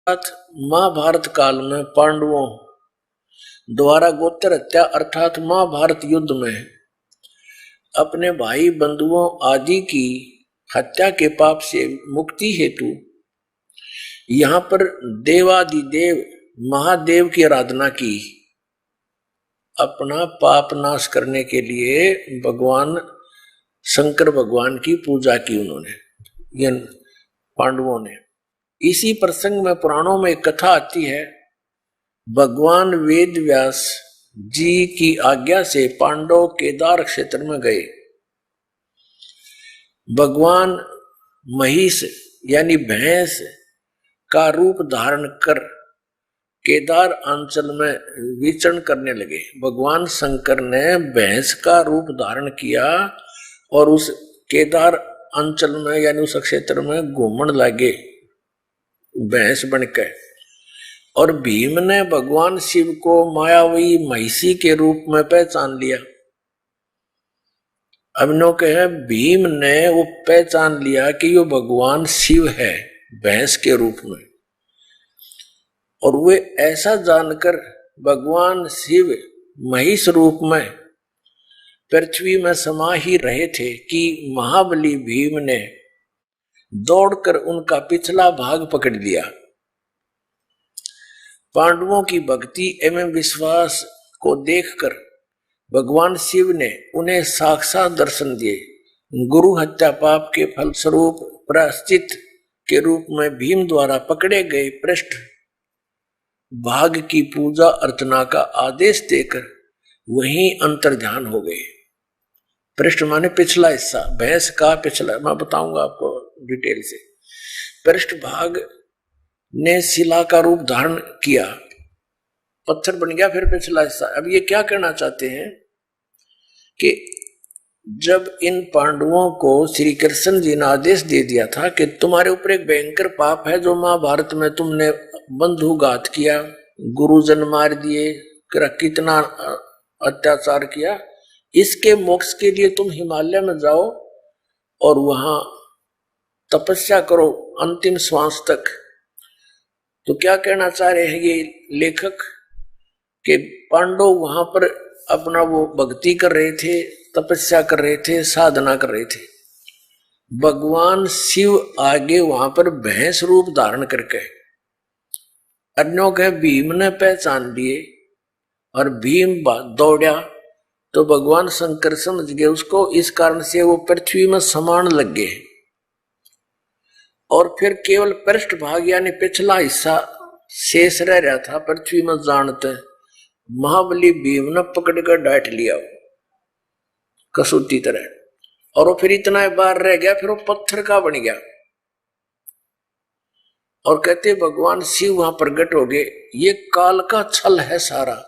महाभारत काल में पांडवों द्वारा गोत्र हत्या अर्थात महाभारत युद्ध में अपने भाई बंधुओं आदि की हत्या के पाप से मुक्ति हेतु यहाँ पर देवादिदेव महादेव की आराधना की। अपना पाप नाश करने के लिए भगवान शंकर भगवान की पूजा की उन्होंने, ये पांडवों ने। इसी प्रसंग में पुराणों में एक कथा आती है। भगवान वेद व्यास जी की आज्ञा से पांडव केदार क्षेत्र में गए। भगवान महिष यानी भैंस का रूप धारण कर केदार अंचल में विचरण करने लगे। भगवान शंकर ने भैंस का रूप धारण किया और उस केदार अंचल में यानी उस क्षेत्र में घूमने लगे भैंस बनकर। और भीम ने भगवान शिव को मायावी महिषी के रूप में पहचान लिया। अब नो कहे भीम ने वो पहचान लिया कि यो भगवान शिव है भैंस के रूप में, और वे ऐसा जानकर भगवान शिव महिष रूप में पृथ्वी में समा ही रहे थे कि महाबली भीम ने दौड़कर उनका पिछला भाग पकड़ लिया। पांडवों की भक्ति एवं विश्वास को देखकर भगवान शिव ने उन्हें साक्षात दर्शन दिए। गुरु हत्या पाप के फलस्वरूप प्रायश्चित के रूप में भीम द्वारा पकड़े गए पृष्ठ भाग की पूजा अर्चना का आदेश देकर वहीं अंतर्ध्यान हो गए। पृष्ठ माने पिछला हिस्सा, भैंस का पिछला, मैं बताऊंगा आपको डिटेल से। पृष्ठ भाग ने शिला का रूप धारण किया, पत्थर बन गया फिर पिछला हिस्सा। अब ये क्या कहना चाहते हैं कि जब इन पांडवों को श्री कृष्ण जी ने आदेश दे दिया था कि तुम्हारे ऊपर एक भयंकर पाप है, जो महाभारत में तुमने बंधुघात किया, गुरुजन मार दिए, कितना अत्याचार किया, इसके मोक्ष के लिए तुम हिमालय में जाओ और वहां तपस्या करो अंतिम श्वास तक। तो क्या कहना चाह रहे हैं ये लेखक कि पांडव वहां पर अपना वो भक्ति कर रहे थे, तपस्या कर रहे थे, साधना कर रहे थे। भगवान शिव आगे वहां पर भैंस रूप धारण करके अन्यों के भीम ने पहचान लिए और भीम दौड़ा तो भगवान शंकर समझ गए उसको, इस कारण से वो पृथ्वी में समान लग गए। और फिर केवल पृष्ठ भाग यानी पिछला हिस्सा शेष रह रहा था पृथ्वी में जानते। महाबली भीम ने पकड़कर डांट लिया कसूती तरह, और वो फिर इतना बार रह गया, फिर वो पत्थर का बन गया। और कहते भगवान शिव वहां प्रकट हो गए। ये काल का छल है सारा,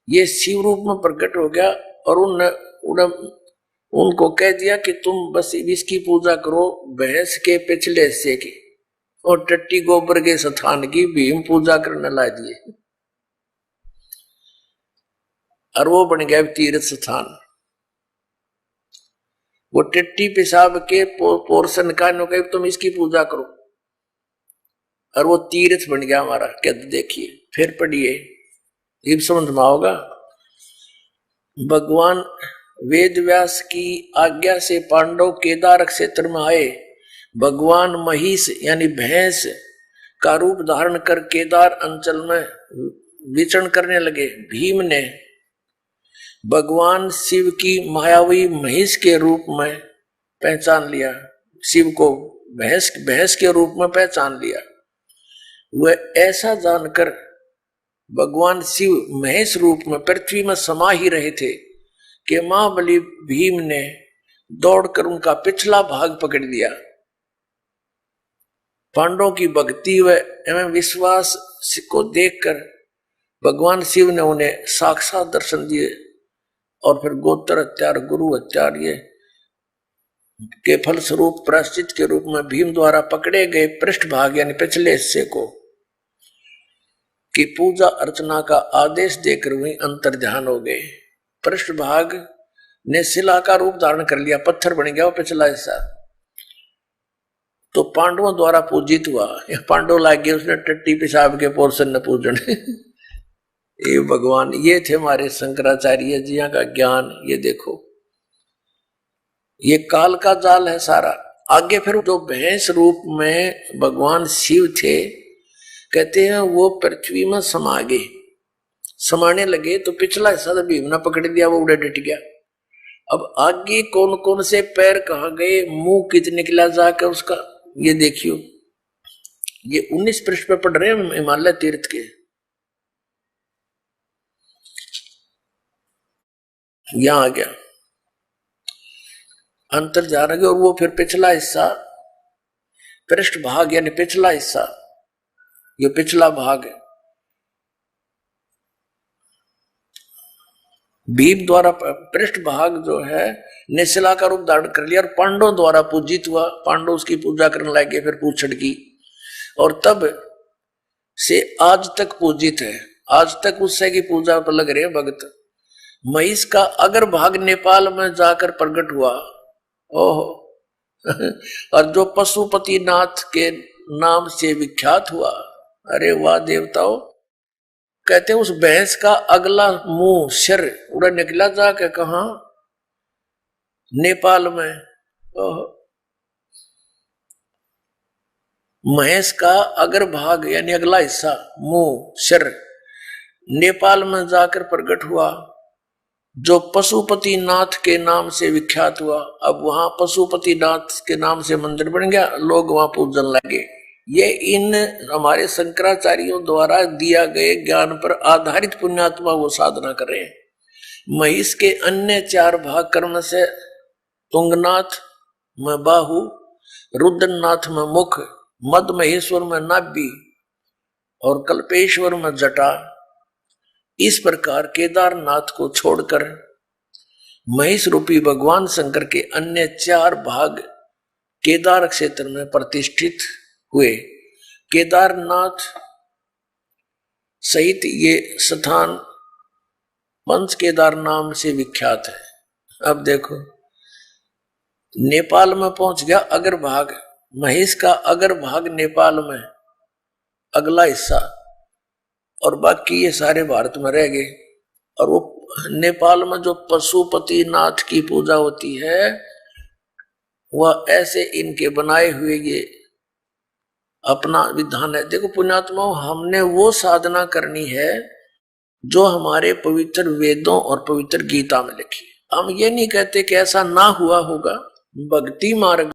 ये शिव रूप में प्रकट हो गया और उनको कह दिया कि तुम बस इसकी पूजा करो भैंस के पिछले हिस्से की, और टट्टी गोबर के स्थान की भीम पूजा करने ला दिए, और वो बन गया तीर्थ स्थान। वो टट्टी पेशाब के पोर्शन का नो तुम इसकी पूजा करो, और वो तीर्थ बन गया हमारा। क्या देखिए फिर पढ़िए, ये समझ में आओगा। भगवान वेद व्यास की आज्ञा से पांडव केदार क्षेत्र में आए। भगवान महिष यानी भैंस का रूप धारण कर केदार अंचल में विचरण करने लगे। भीम ने भगवान शिव की मायावी महिष के रूप में पहचान लिया, शिव को भैंस के रूप में पहचान लिया। वह ऐसा जानकर भगवान शिव महेश रूप में पृथ्वी में समा ही रहे थे कि महाबली भीम ने दौड़कर उनका पिछला भाग पकड़ लिया। पांडवों की भक्ति व एवं विश्वास को देखकर भगवान शिव ने उन्हें साक्षात दर्शन दिए, और फिर गोत्र हत्यार गुरु हत्यार ये के फलस्वरूप प्रायश्चित के रूप में भीम द्वारा पकड़े गए पृष्ठ भाग यानी पिछले हिस्से को की पूजा अर्चना का आदेश देकर वही अंतर्ध्यान हो गए। पृष्ठ भाग ने शिला का रूप धारण कर लिया, पत्थर बन गया वो पिछला हिस्सा। तो पांडवों द्वारा पूजित हुआ। पांडव लाग गए उसने टट्टी पेशाब के पोर्शन न पूजने। ये भगवान, ये थे हमारे शंकराचार्य जी का ज्ञान। ये देखो, ये काल का जाल है सारा। आगे फिर जो भैंस रूप में भगवान शिव थे, कहते हैं वो पृथ्वी में समा गए। समाने लगे तो पिछला हिस्सा तो भीम ने पकड़ दिया, वो उड़े डट गया। अब आगे कौन कौन से पैर कहाँ गए, मुंह कित निकला जाकर उसका, ये देखियो। ये 19 पृष्ठ पे पढ़ रहे हैं हिमालय तीर्थ के। यहां आ गया अंतर जा रहा है। और वो फिर पिछला हिस्सा, पृष्ठ भाग यानी पिछला हिस्सा, ये पिछला भाग है। भीम द्वारा पृष्ठ भाग जो है निशिला का रूप धारण कर लिया और पांडवों द्वारा पूजित हुआ। पांडव उसकी पूजा करने लगे, फिर पूछड़ की, और तब से आज तक पूजित है। आज तक उससे की पूजा पर लग रहे हैं भक्त। महिष का अगर भाग नेपाल में जाकर प्रकट हुआ, ओहो। और जो पशुपति नाथ के नाम से विख्यात हुआ। अरे वाह देवताओं, कहते हैं उस भैंस का अगला मुंह सिर उड़ा निकला जाके कहा, नेपाल में। ओहो। महेश का अगर भाग यानी अगला हिस्सा, मुंह सिर, नेपाल में जाकर प्रकट हुआ, जो पशुपति नाथ के नाम से विख्यात हुआ। अब वहां पशुपति नाथ के नाम से मंदिर बन गया, लोग वहां पूजन लगे। ये इन हमारे शंकराचार्यों द्वारा दिया गए ज्ञान पर आधारित पुण्यात्मा वो साधना कर रहे हैं। महिष के अन्य 4 भाग कर्म से तुंगनाथ में बाहु, रुद्रनाथ में मुख, मद महेश्वर में नाभि और कल्पेश्वर में जटा। इस प्रकार केदारनाथ को छोड़कर महिष रूपी भगवान शंकर के अन्य 4 भाग केदार क्षेत्र में प्रतिष्ठित हुए। केदारनाथ सहित ये स्थान पंच केदार नाम से विख्यात है। अब देखो, नेपाल में पहुंच गया अगर भाग, महिष का अगर भाग नेपाल में अगला हिस्सा, और बाकी ये सारे भारत में रह गए। और वो नेपाल में जो पशुपति नाथ की पूजा होती है, वह ऐसे इनके बनाए हुए ये अपना विधान है। देखो पुण्यात्माओं, हमने वो साधना करनी है जो हमारे पवित्र वेदों और पवित्र गीता में लिखी। हम ये नहीं कहते कि ऐसा ना हुआ होगा। भक्ति मार्ग